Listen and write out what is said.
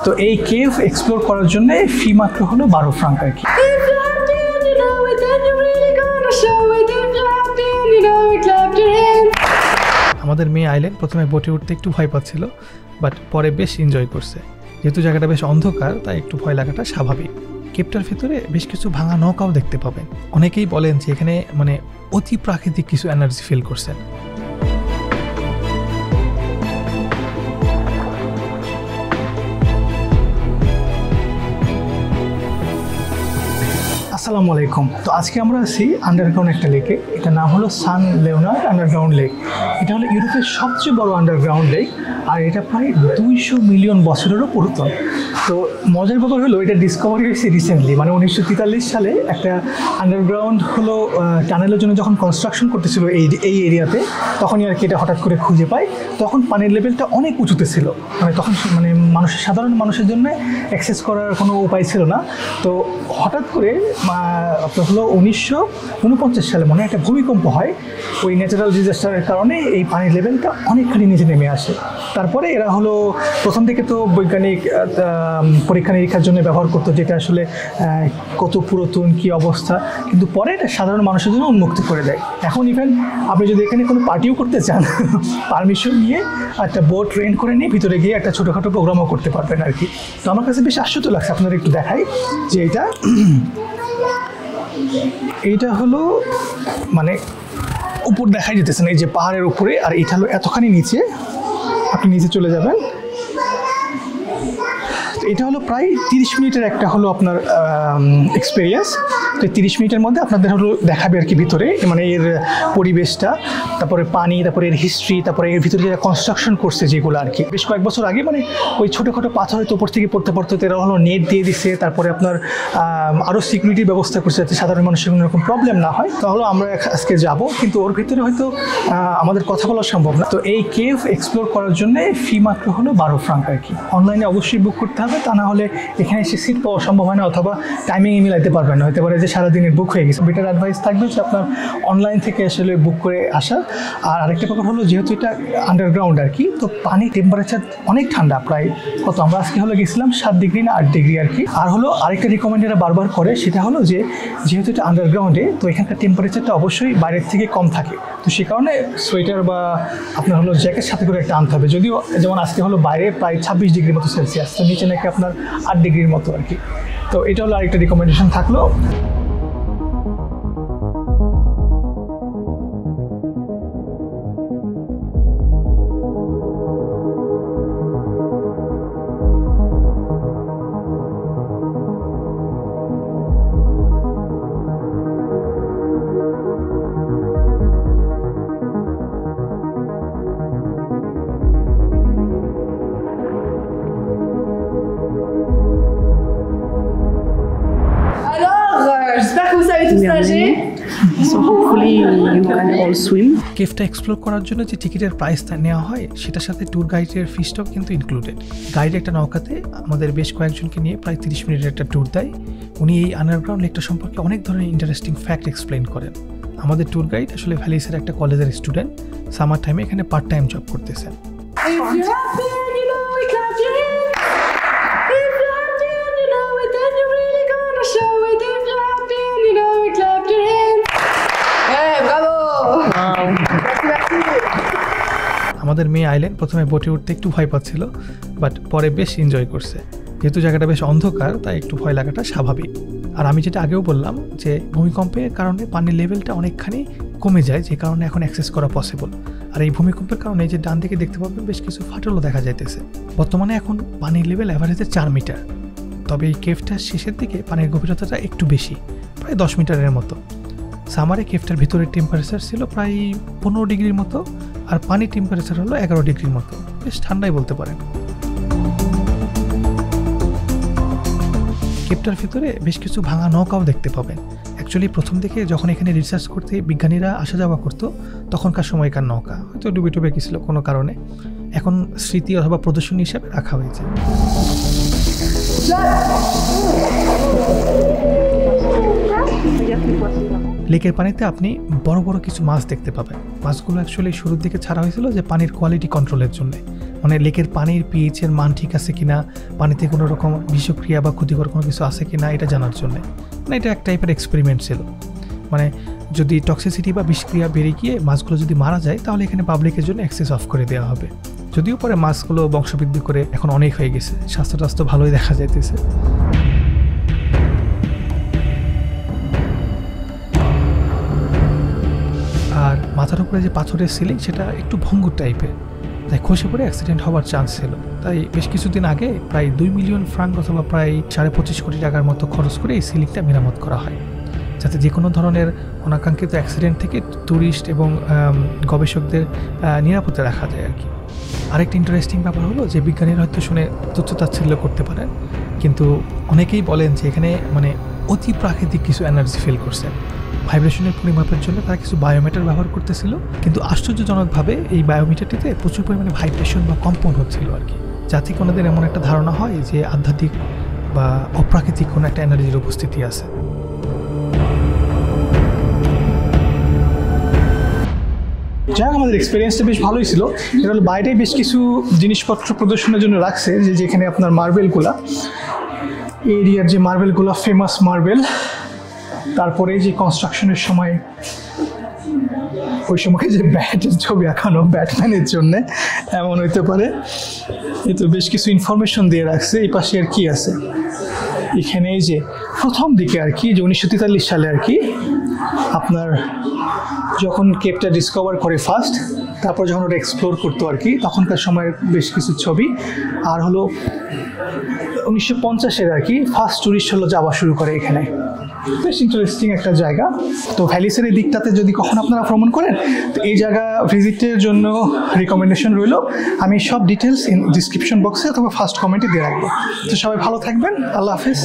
তো এই cave explore করার জন্য ফি মাত্র হলো 12 ফ্রাঙ্ক আর কি। আমাদের মেয়ে আইল্যান্ড প্রথমে বোটে উঠতে একটু ভয় পাচ্ছিল, বাট পরে বেশ এনজয় করছে। যেহেতু জায়গাটা বেশ অন্ধকার তাই একটু ভয় লাগাটা স্বাভাবিক। কেভটার ভেতরে বেশ কিছু ভাঙা নৌকাও দেখতে পাবেন। অনেকেই বলেন যে এখানে অতি প্রাকৃতিক কিছু এনার্জি ফিল করছেন। আসসালামু আলাইকুম। তো আজকে আমরা আছি আন্ডারগ্রাউন্ড একটা লেকে। এটার নাম হলো সান লেওনার্ড আন্ডারগ্রাউন্ড লেক। এটা হলো ইউরোপের সবচেয়ে বড় আন্ডারগ্রাউন্ড লেক, আর এটা প্রায় 200 মিলিয়ন বছরেরও পুরাতন। তো মজার ব্যাপার হলো এটা ডিসকভারি হয়েছে রিসেন্টলি, 1943 সালে একটা আন্ডারগ্রাউন্ড হলো টানেলের জন্য যখন কনস্ট্রাকশন করতেছিল এই এরিয়াতে, তখনই আর কি এটা হঠাৎ করে খুঁজে পায়। তখন পানির লেভেলটা অনেক উঁচুতে ছিল, তখন সাধারণ মানুষের জন্য অ্যাক্সেস করার কোনো উপায় ছিল না। তো হঠাৎ করে আপনার হলো 1949 সালে মনে একটা ভূমিকম্প হয়। ওই ন্যাচারাল ডিজাস্টারের কারণে এই পানির লেভেলটা অনেকখানি নিচে নেমে আসে। তারপরে এরা হলো প্রথম থেকে তো বৈজ্ঞানিক পরীক্ষা নিরীক্ষার জন্য ব্যবহার করতো, যেটা আসলে কত পুরাতন কী অবস্থা, কিন্তু পরে এটা সাধারণ মানুষের জন্য উন্মুক্ত করে দেয়। এখন ইভেন আপনি যদি এখানে কোনো পার্টিও করতে চান, পারমিশন নিয়ে একটা বোট রেন্ট করে নিয়ে ভিতরে গিয়ে একটা ছোটোখাটো প্রোগ্রামও করতে পারবেন আর কি। তো আমার কাছে বেশ আশ্চর্য লাগছে, আপনারা একটু দেখাই যে এইটা হলো উপর দেখাই যেতেছে না, এই যে পাহাড়ের উপরে, আর এটা হলো এতখানি নিচে, আপনি নিচে চলে যাবেন। এটা হলো প্রায় 30 মিনিটের একটা হলো আপনার এক্সপিরিয়েন্স। তো 30 মিনিটের মধ্যে আপনাদের হলো দেখাবে আর কি ভিতরে এর পরিবেশটা, তারপরে পানি, তারপরে এর হিস্ট্রি, তারপরে এর ভিতরে যারা কনস্ট্রাকশন করছে যেগুলো আর কি। বেশ কয়েক বছর আগে ওই ছোটোখাটো পাথরের উপর থেকে পড়তে এরা হলো নেট দিয়ে দিছে, তারপরে আপনার আরও সিকিউরিটির ব্যবস্থা করছে যাতে সাধারণ মানুষের কোনো রকম প্রবলেম না হয়। তাহলে আমরা আজকে যাব, কিন্তু ওর ভিতরে হয়তো আমাদের কথা বলা সম্ভব না। তো এই কেভ এক্সপ্লোর করার জন্য ফি মাত্র হলো 12 ফ্রাঙ্ক আর কি। অনলাইনে অবশ্যই বুক করতে হবে, তা না হলে এখানে এসে সিট পাওয়া সম্ভব হয় না, অথবা টাইমিংয়ে মিলাইতে পারবেন না, হতে পারে যে সারাদিনের বুক হয়ে গেছে। বেটার অ্যাডভাইস থাকবে যে আপনার অনলাইন থেকে আসলে বুক করে আসার। আর আরেকটা ব্যাপার হলো, যেহেতু এটা আন্ডারগ্রাউন্ড আর কি, তো পানির টেম্পারেচার অনেক ঠান্ডা, প্রায় কত আমরা আজকে হলো গেছিলাম 7 ডিগ্রি না 8 ডিগ্রি আর কি। আর হলো আরেকটা রিকমেন্ডেরা বারবার করে, সেটা হলো যে যেহেতু এটা আন্ডারগ্রাউন্ডে, তো এখানকার টেম্পারেচারটা অবশ্যই বাইরের থেকে কম থাকে। তো সে কারণে সোয়েটার বা আপনার হলো জ্যাকেট সাথে করে একটা আনতে হবে। যদিও যেমন আজকে হলো বাইরে প্রায় 26 ডিগ্রির মতো সেলসিয়াস, তো নিচে নাকি আপনার 8 ডিগ্রির মতো আর কি। তো এটা হলো আরেকটা রিকমেন্ডেশন থাকলো। J'espère que vous savez tous nager. So hopefully you can all swim. কেভটা এক্সপ্লোর করার জন্য যে টিকিটের প্রাইসটা নেওয়া হয়, সেটার সাথে ট্যুর গাইডের ফিসটাও কিন্তু ইনক্লুডেড। গাইড একটা নৌকাতে আমাদের বেশ কয়েকজনকে নিয়ে প্রায় 30 মিনিটের একটা ট্যুর দেয়। উনি এই আন্ডারগ্রাউন্ড লেকটা সম্পর্কে অনেক ধরনের ইন্টারেস্টিং ফ্যাক্ট এক্সপ্লেন করেন। আমাদের ট্যুর গাইড আসলে ভ্যালিসের একটা কলেজের স্টুডেন্ট, সামার টাইমে এখানে পার্ট টাইম জব করতেছেন। আমাদের মেয়ে আইল্যান্ড প্রথমে বোটে উঠতে একটু ভয় পাচ্ছিল, বাট পরে বেশ এনজয় করছে। যেহেতু জায়গাটা বেশ অন্ধকার তাই একটু ভয় লাগাটা স্বাভাবিক। আর আমি যেটা আগেও বললাম যে ভূমিকম্পের কারণে পানির লেভেলটা অনেকখানি কমে যায়, যে কারণে এখন অ্যাক্সেস করা পসিবল। আর এই ভূমিকম্পের কারণে যে ডান দিকে দেখতে পাবেন বেশ কিছু ফাটলও দেখা যাইতেছে। বর্তমানে এখন পানির লেভেল অ্যাভারেজে 4 মিটার, তবে এই কেভটার শেষের দিকে পানির গভীরতাটা একটু বেশি, প্রায় 10 মিটারের মতো। সামারে কেভটার ভিতরের টেম্পারেচার ছিল প্রায় 15 ডিগ্রির মতো, আর পানির টেম্পারেচার হলো 11 ডিগ্রির মতো, বেশ ঠান্ডাই বলতে পারেন। কেভটার ভিতরে বেশ কিছু ভাঙা নৌকাও দেখতে পাবেন। অ্যাকচুয়ালি প্রথম দিকে যখন এখানে রিসার্চ করতে বিজ্ঞানীরা আসা যাওয়া করতো, তখনকার সময়কার নৌকা হয়তো ডুবে ডুবে গেছিলো কোনো কারণে, এখন স্মৃতি অথবা প্রদর্শনী হিসাবে রাখা হয়েছে। লেকের পানিতে আপনি বড় বড় কিছু মাছ দেখতে পাবেন। মাছগুলো অ্যাকচুয়ালি শুরুর দিকে ছাড়া হয়েছিল যে পানির কোয়ালিটি কন্ট্রোলের জন্য, মানে লেকের পানির পিএইচের মান ঠিক আছে কিনা, পানিতে কোনো রকম বিষক্রিয়া বা ক্ষতিকর কোনো কিছু আছে কিনা এটা জানার জন্য। মানে এটা এক টাইপের এক্সপেরিমেন্ট ছিল। মানে যদি টক্সিসিটি বা বিষক্রিয়া বেড়ে গিয়ে মাছগুলো যদি মারা যায় তাহলে এখানে পাবলিকের জন্য অ্যাক্সেস অফ করে দেওয়া হবে। যদিও পরে মাছগুলো বংশবৃদ্ধি করে এখন অনেক হয়ে গেছে, স্বাস্থ্য টাস্থ্য ভালোই দেখা যাইতেছে। আর মাথার উপরে যে পাথরের সিলিং সেটা একটু ভঙ্গুর টাইপের, তাই খসে পড়ে অ্যাক্সিডেন্ট হওয়ার চান্স ছিল। তাই বেশ কিছুদিন আগে প্রায় 2 মিলিয়ন ফ্রাঙ্ক অথবা প্রায় 25.5 কোটি টাকার মতো খরচ করে এই সিলিংটা মেরামত করা হয়, যাতে যে কোনো ধরনের অনাকাঙ্ক্ষিত অ্যাক্সিডেন্ট থেকে ট্যুরিস্ট এবং গবেষকদের নিরাপদে রাখা যায় আর কি। আরেকটা ইন্টারেস্টিং ব্যাপার হলো যে বিজ্ঞানীরা হয়তো শুনে তুচ্ছ-তাচ্ছিল্য করতে পারেন, কিন্তু অনেকেই বলেন যে এখানে মানে অতি প্রাকৃতিক কিছু এনার্জি ফিল করছে। ভাইব্রেশনের পরিমাপের জন্য তারা কিছু বায়োমিটার ব্যবহার করতেছিল, কিন্তু আশ্চর্যজনকভাবে এই বায়োমিটারটিতে প্রচুর পরিমাণে ভাইব্রেশন বা কম্পন হচ্ছিল আর কি, যা থেকে ওনাদের এমন একটা ধারণা হয় যে আধ্যাত্মিক বা অপ্রাকৃতিক কোনো একটা এনার্জির উপস্থিতি আছে। যাই হোক, আমাদের এক্সপিরিয়েন্সটা বেশ ভালোই ছিল। এটা হলো বাইরে বেশ কিছু জিনিসপত্র প্রদর্শনের জন্য রাখছে, যেখানে আপনার মার্বেলগুলা, এরিয়ার যে মার্বেলগুলো ফেমাস মার্বেল, তারপরে যে কনস্ট্রাকশনের সময় ওই সময় যে ব্যাটের ছবি আঁকানো ব্যাটম্যানের জন্যে এমন হইতে পারে। এই তো বেশ কিছু ইনফরমেশন দিয়ে রাখছে। এই পাশে আর কি আছে, এখানে এই যে প্রথম দিকে আর কি, যে 1943 সালে আর কি আপনার যখন কেপটা ডিসকভার করে ফার্স্ট, তারপর যখন ওটা এক্সপ্লোর করতো আর কি, তখনকার সময়ের বেশ কিছু ছবি। আর হলো 1950-এর আর কি ফার্স্ট ট্যুরিস্ট হলো যাওয়া শুরু করে এখানে। বেশ ইন্টারেস্টিং একটা জায়গা। তো ভ্যালিসের এই দিকটাতে যদি কখন আপনারা ভ্রমণ করেন, তো এই জায়গা ভিজিটের জন্য রিকমেন্ডেশন রইল। আমি সব ডিটেলস ডিসক্রিপশন বক্সে অথবা ফার্স্ট কমেন্টে দিয়ে রাখবো। তো সবাই ভালো থাকবেন, আল্লাহ হাফিজ।